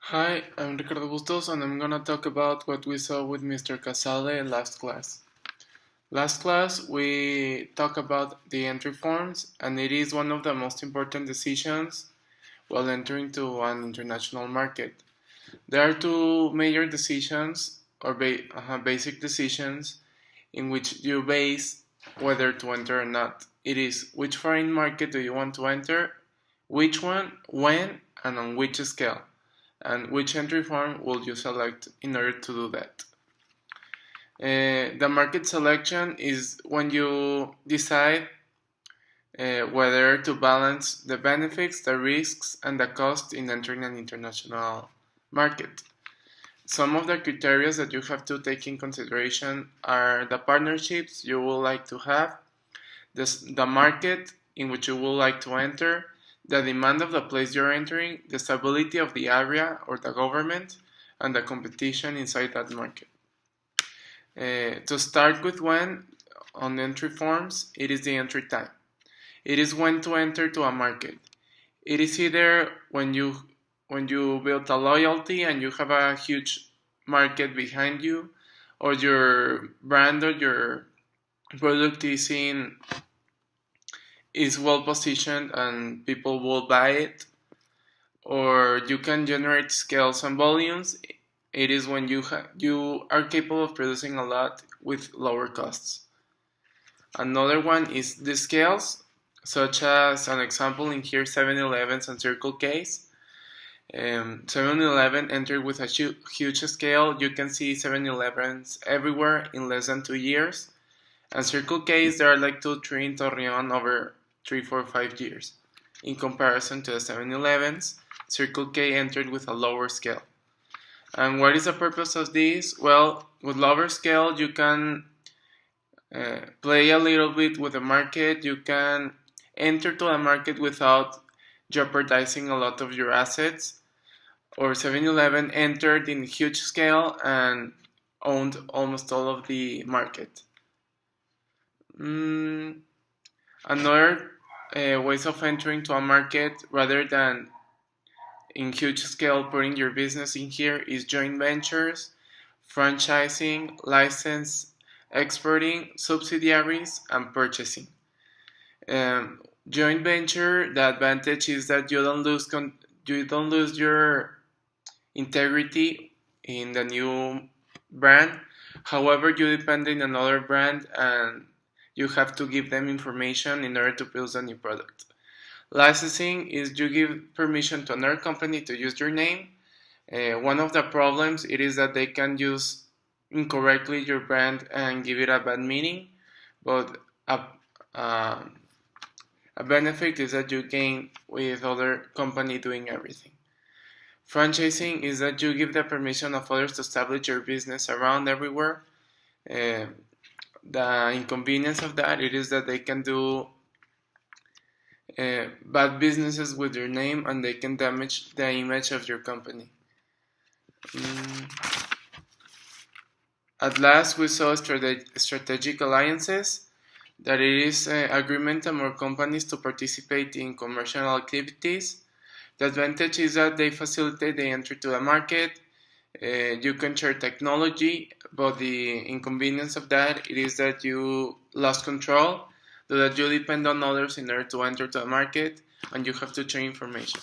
Hi, I'm Ricardo Bustos and I'm gonna talk about what we saw with Mr. Casale in last class. Last class we talked about the entry forms and it is one of the most important decisions while entering to an international market. There are two major decisions or basic decisions in which you base whether to enter or not. It is which foreign market do you want to enter, which one, when, and on which scale, and which entry form will you select in order to do that. The market selection is when you decide whether to balance the benefits, the risks, and the cost in entering an international market. Some of the criteria that you have to take in consideration are the partnerships you would like to have, the market in which you would like to enter, the demand of the place you're entering, the stability of the area or the government, and the competition inside that market. To start with when, on entry forms, it is the entry time. It is when to enter to a market. It is either when you build a loyalty and you have a huge market behind you, or your brand or your product is well positioned and people will buy it, or you can generate scales and volumes. It is when you are capable of producing a lot with lower costs. Another one is the scales, such as an example in here 7-Elevens and Circle K's. 7-Eleven entered with a huge scale. You can see 7-Elevens everywhere in less than 2 years. And Circle K's, there are like 2-3 in Torreon over 3, 4, 5 years. In comparison to the 7-Elevens, Circle K entered with a lower scale. And what is the purpose of this? Well, with lower scale, you can play a little bit with the market. You can enter to a market without jeopardizing a lot of your assets. Or 7-Eleven entered in huge scale and owned almost all of the market. Another ways of entering to a market rather than in huge scale putting your business in here is joint ventures, franchising, license, exporting, subsidiaries, and purchasing. Joint venture, the advantage is that you don't lose your integrity in the new brand. However, you depend on another brand and you have to give them information in order to build a new product. Licensing is you give permission to another company to use your name. One of the problems it is that they can use incorrectly your brand and give it a bad meaning, but a benefit is that you gain with other company doing everything. Franchising is that you give the permission of others to establish your business around everywhere. The inconvenience of that it is that they can do bad businesses with your name and they can damage the image of your company. At last, we saw strategic alliances, that it is agreement among companies to participate in commercial activities. The advantage is that they facilitate the entry to the market. You can share technology, but the inconvenience of that it is that you lost control, so that you depend on others in order to enter to the market, and you have to share information.